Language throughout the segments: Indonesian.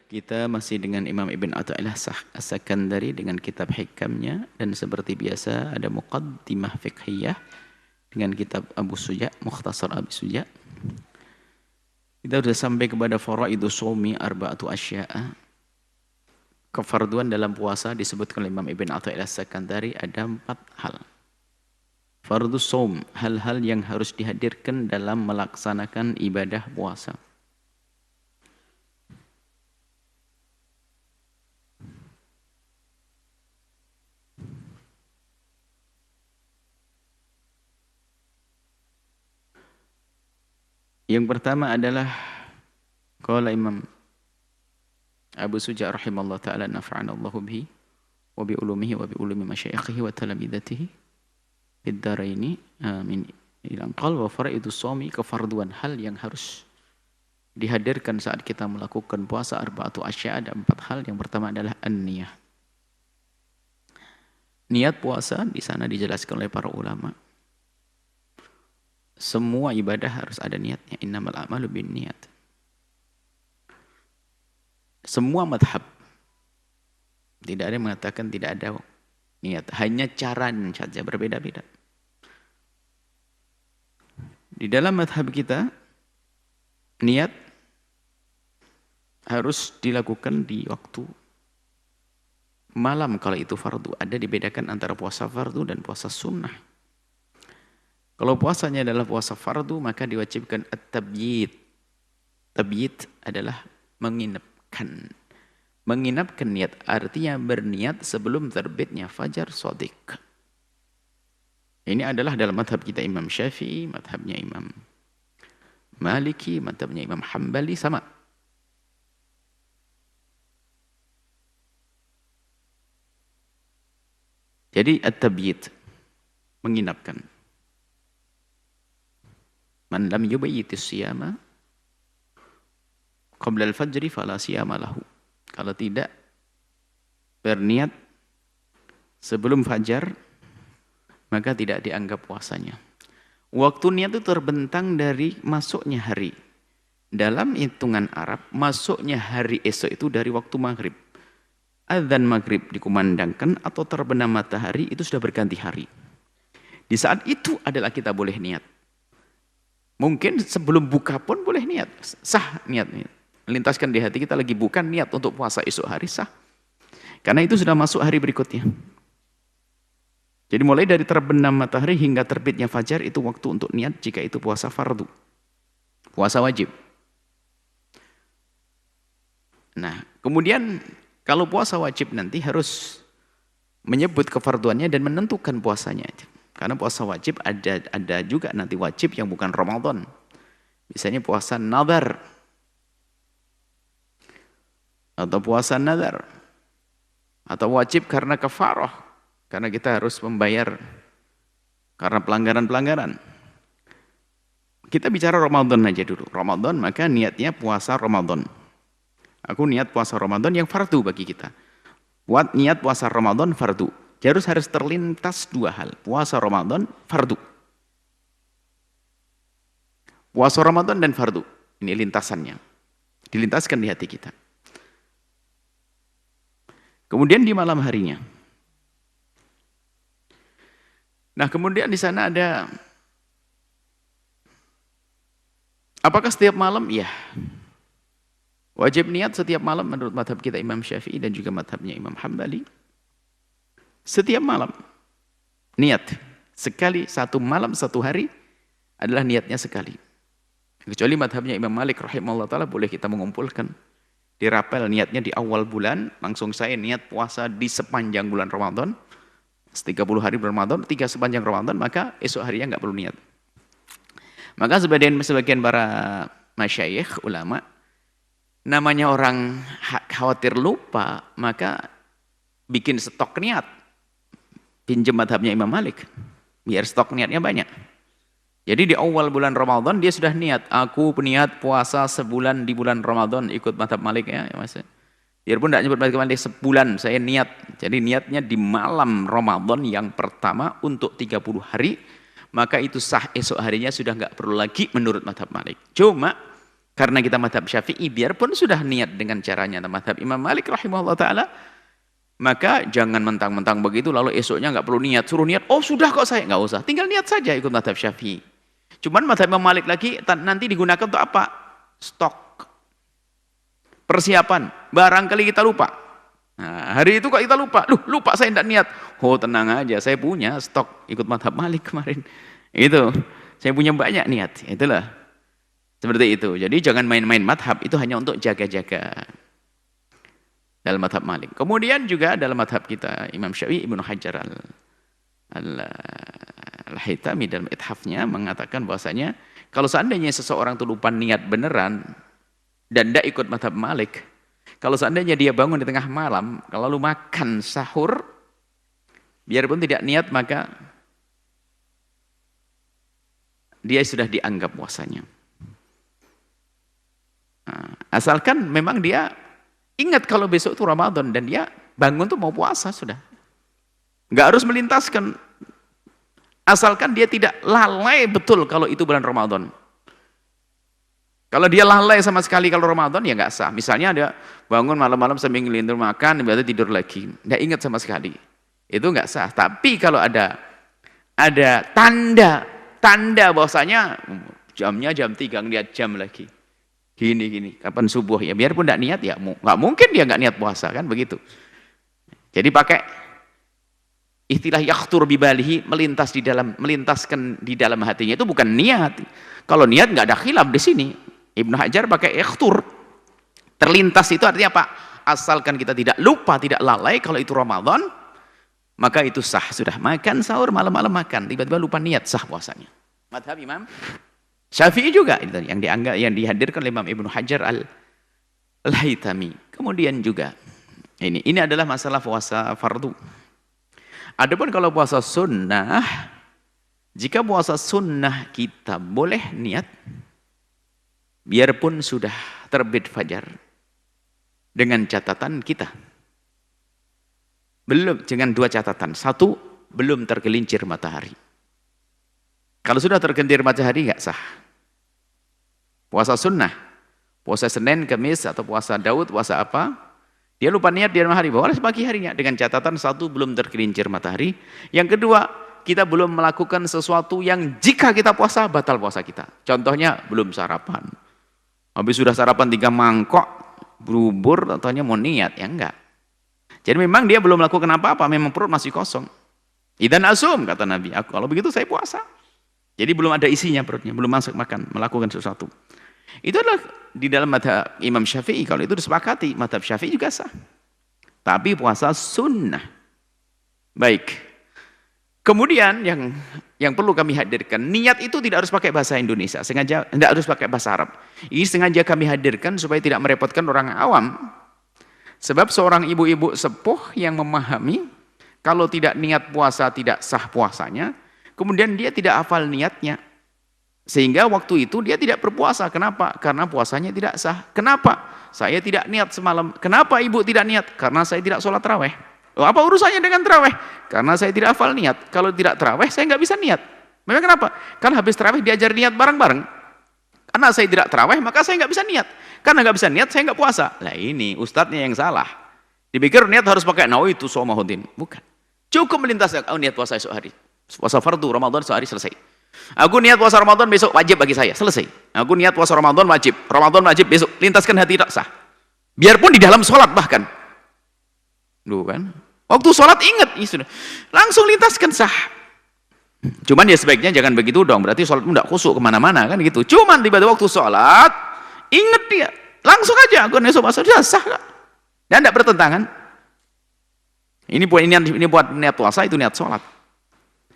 Kita masih dengan Imam Ibn Athaillah As-Sakandari dengan kitab hikamnya, dan seperti biasa ada muqaddimah fiqhiyah dengan kitab Abu Suja, Mukhtasar Abu Suja. Kita sudah sampai kepada faraidu shaumi arba'atu asya'a. Kefarduan dalam puasa disebutkan oleh Imam Ibn Athaillah As-Sakandari ada 4 hal. Fardu shaum, hal-hal yang harus dihadirkan dalam melaksanakan ibadah puasa. Yang pertama adalah qala Imam Abu Suja rahimallahu ta'ala nafa'ana Allahu bihi wa bi ulumihi wa bi ulumi masyayikhihi wa talamidatihi fid daraini amin. Ilang qal wa faraidu shaumi, kefarduan hal yang harus dihadirkan saat kita melakukan puasa arba'atu asya', ada 4 hal. Yang pertama adalah an-niyah. Niat puasa di sana dijelaskan oleh para ulama. Semua ibadah harus ada niatnya. Innamal a'malu binniyat. Semua madhab. Tidak ada yang mengatakan tidak ada niat. Hanya cara saja berbeda-beda. Di dalam madhab kita, niat harus dilakukan di waktu malam kalau itu fardu. Ada dibedakan antara puasa fardu dan puasa sunnah. Kalau puasanya adalah puasa fardu, maka diwajibkan at-tabyid. Tabyid adalah menginapkan. Menginapkan niat, artinya berniat sebelum terbitnya fajar shadiq. Ini adalah dalam madhab kita Imam Syafi'i, madhabnya Imam Maliki, madhabnya Imam Hambali, sama. Jadi at-tabyid, menginapkan. Man lam yubayyitis siyama qabla al-fajri fala siyama lahu. Kalau tidak berniat sebelum fajar, maka tidak dianggap puasanya. Waktu niat itu terbentang dari masuknya hari. Dalam hitungan Arab, masuknya hari esok itu dari waktu maghrib. Adzan maghrib dikumandangkan atau terbenam matahari, itu sudah berganti hari. Di saat itu adalah kita boleh niat. Mungkin sebelum buka pun boleh niat. Sah niatnya. Lintaskan di hati kita lagi bukan niat untuk puasa esok hari, sah. Karena itu sudah masuk hari berikutnya. Jadi mulai dari terbenam matahari hingga terbitnya fajar itu waktu untuk niat jika itu puasa fardu. Puasa wajib. Nah, kemudian kalau puasa wajib nanti harus menyebut kefarduannya dan menentukan puasanya. Karena puasa wajib ada juga nanti wajib yang bukan Ramadan. Misalnya puasa nadar. Atau puasa nadar. Atau wajib karena kafarah. Karena kita harus membayar karena pelanggaran-pelanggaran. Kita bicara Ramadan aja dulu. Ramadan maka niatnya puasa Ramadan. Aku niat puasa Ramadan yang fardu bagi kita. Buat niat puasa Ramadan fardu. Harus terlintas 2 hal. Puasa Ramadan, fardu. Puasa Ramadan dan fardu. Ini lintasannya. Dilintaskan di hati kita. Kemudian di malam harinya. Nah, kemudian di sana ada, apakah setiap malam? Iya. Wajib niat setiap malam menurut madhab kita Imam Syafi'i dan juga madhabnya Imam Hambali. Setiap malam niat sekali, 1 malam 1 hari adalah niatnya sekali. Kecuali madhabnya Imam Malik rahimahullah ta'ala boleh kita mengumpulkan. Dirapel niatnya di awal bulan, langsung saya niat puasa di sepanjang bulan Ramadan, 30 hari Ramadan, 3 sepanjang Ramadan, maka esok harinya nggak perlu niat. Maka sebagian para masyayikh, ulama, namanya orang khawatir lupa, maka bikin stok niat. Pinjam madhabnya Imam Malik. Biar stok niatnya banyak. Jadi di awal bulan Ramadan dia sudah niat. Aku niat puasa sebulan di bulan Ramadan. Ikut madhab Malik ya. Biarpun tidak nyebut madhab Malik, sebulan saya niat. Jadi niatnya di malam Ramadan yang pertama untuk 30 hari. Maka itu sah, esok harinya sudah nggak perlu lagi menurut madhab Malik. Cuma Karena kita madhab Syafi'i, biarpun sudah niat dengan caranya madhab Imam Malik rahimahullah ta'ala, maka jangan mentang-mentang begitu lalu esoknya nggak perlu niat, suruh niat, oh sudah kok saya, nggak usah, tinggal niat saja ikut madhab Syafi'i. Cuman madhab Imam Malik lagi nanti digunakan untuk apa? Stok, persiapan, barangkali kita lupa. Nah, hari itu kok kita lupa, lupa saya tidak niat. Oh tenang aja, saya punya stok ikut madhab Malik kemarin. Itu, saya punya banyak niat, itulah. Seperti itu. Jadi jangan main-main madhab, itu hanya untuk jaga-jaga dalam madhab Malik. Kemudian juga dalam madhab kita, Imam Syafi'i, Ibnu Hajar Al-Haytami dalam Ithafnya mengatakan bahwasanya kalau seandainya seseorang itu lupa niat beneran dan tidak ikut madhab Malik, kalau seandainya dia bangun di tengah malam, lalu makan sahur, biarpun tidak niat, maka dia sudah dianggap puasanya. Asalkan memang dia ingat kalau besok itu Ramadan dan dia bangun tuh mau puasa sudah. Nggak harus melintaskan. Asalkan dia tidak lalai betul kalau itu bulan Ramadan. Kalau dia lalai sama sekali kalau Ramadan ya nggak sah. Misalnya dia bangun malam-malam sambil ngelindur makan, berarti tidur lagi. Nggak ingat sama sekali. Itu nggak sah. Tapi kalau ada tanda bahwasanya jamnya jam 3, ngeliat jam lagi. Gini, kapan subuh ya, biarpun tidak niat ya, nggak mungkin dia nggak niat puasa kan begitu. Jadi pakai istilah yakhtur bibalihi, melintaskan di dalam hatinya, itu bukan niat. Kalau niat nggak ada khilaf di sini. Ibnu Hajar pakai yakhtur, terlintas itu artinya apa? Asalkan kita tidak lupa, tidak lalai kalau itu Ramadan, maka itu sah sudah. Makan sahur malam-malam makan, tiba-tiba lupa niat, sah puasanya. Madhab Imam Syafi'i juga yang dihadirkan oleh Imam Ibnu Hajar Al-Haytami. Kemudian juga ini adalah masalah puasa fardu. Adapun kalau puasa sunnah, jika puasa sunnah kita boleh niat biarpun sudah terbit fajar, dengan catatan kita belum, dengan dua catatan. Satu, belum tergelincir matahari. Kalau sudah tergelincir matahari nggak sah. Puasa sunnah, puasa Senin, Kamis, atau puasa Daud, puasa apa, dia lupa niat di malam hari, boleh pagi harinya, dengan catatan satu, belum tergelincir matahari. Yang kedua, kita belum melakukan sesuatu yang jika kita puasa, batal puasa kita. Contohnya, belum sarapan. Habis sudah sarapan 3 mangkok, berubur, contohnya mau niat, ya enggak. Jadi memang dia belum melakukan apa-apa, memang perut masih kosong. Idan asum, kata Nabi, kalau begitu saya puasa. Jadi belum ada isinya perutnya, belum masuk makan, melakukan sesuatu. Itu adalah di dalam madhab Imam Syafi'i, kalau itu disepakati, madhab Syafi'i juga sah. Tapi puasa sunnah. Baik. Kemudian yang perlu kami hadirkan, niat itu tidak harus pakai bahasa Indonesia, sengaja tidak harus pakai bahasa Arab. Ini sengaja kami hadirkan supaya tidak merepotkan orang awam. Sebab seorang ibu-ibu sepuh yang memahami, kalau tidak niat puasa tidak sah puasanya, kemudian dia tidak hafal niatnya. Sehingga waktu itu dia tidak berpuasa. Kenapa? Karena puasanya tidak sah. Kenapa? Saya tidak niat semalam. Kenapa ibu tidak niat? Karena saya tidak sholat taraweh. Apa urusannya dengan taraweh? Karena saya tidak hafal niat. Kalau tidak taraweh saya nggak bisa niat. Memang kenapa? Kan habis taraweh diajar niat bareng-bareng. Karena saya tidak taraweh maka saya nggak bisa niat. Karena nggak bisa niat saya nggak puasa. Nah ini ustadznya yang salah. Dipikir niat harus pakai nawaitu shaumahuddin. Bukan. Cukup melintas niat puasa esok hari. Puasa fardu Ramadan sehari selesai. Aku niat puasa Ramadan besok wajib bagi saya, selesai. Aku niat puasa Ramadan wajib besok, lintaskan hati tak sah. Biarpun di dalam sholat bahkan. Duh kan, waktu sholat ingat, sudah langsung lintaskan sah. Cuman ya sebaiknya jangan begitu dong, berarti sholatmu tidak khusuk kemana-mana kan gitu. Cuman tiba-tiba waktu sholat ingat dia, langsung aja aku besok puasa sudah sah kak. Dan tidak bertentangan. Ini buat niat puasa, itu niat sholat.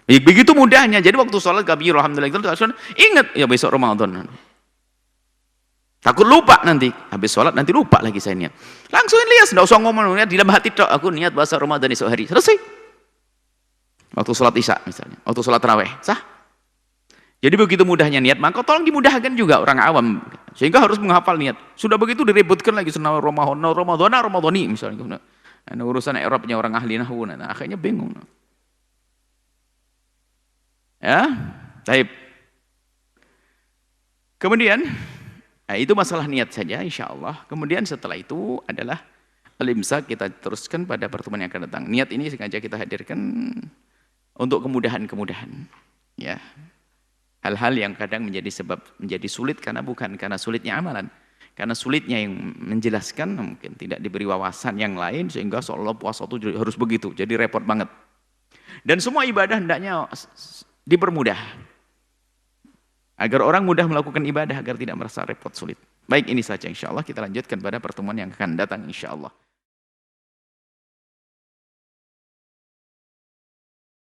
Begitu mudahnya. Jadi waktu sholat kabir alhamdulillah ingat ya besok Ramadan. Takut lupa nanti. Habis sholat nanti lupa lagi saya niat. Langsung lihat, tidak usah ngomong niat di dalam hati tok. Aku niat puasa Ramadan esok hari. Selesai. Waktu sholat Isya misalnya. Waktu sholat tarawih. Sah. Jadi begitu mudahnya niat, maka tolong dimudahkan juga orang awam. Sehingga harus menghafal niat. Sudah begitu diributkan lagi senama Ramadhani misalnya. Nah, urusan Arabnya orang ahli nahwu. Nah, akhirnya bingung. Ya, baik. Kemudian Nah, itu masalah niat saja insya Allah. Kemudian setelah itu adalah al-imsak, kita teruskan pada pertemuan yang akan datang. Niat ini sengaja kita hadirkan untuk kemudahan-kemudahan. Ya. Hal-hal yang kadang menjadi sulit karena bukan karena sulitnya amalan. Karena sulitnya yang menjelaskan, mungkin tidak diberi wawasan yang lain, sehingga seolah puasa itu harus begitu, jadi repot banget. Dan semua ibadah hendaknya dipermudah. Agar orang mudah melakukan ibadah, agar tidak merasa repot, sulit. Baik, ini saja insya Allah, kita lanjutkan pada pertemuan yang akan datang insya Allah.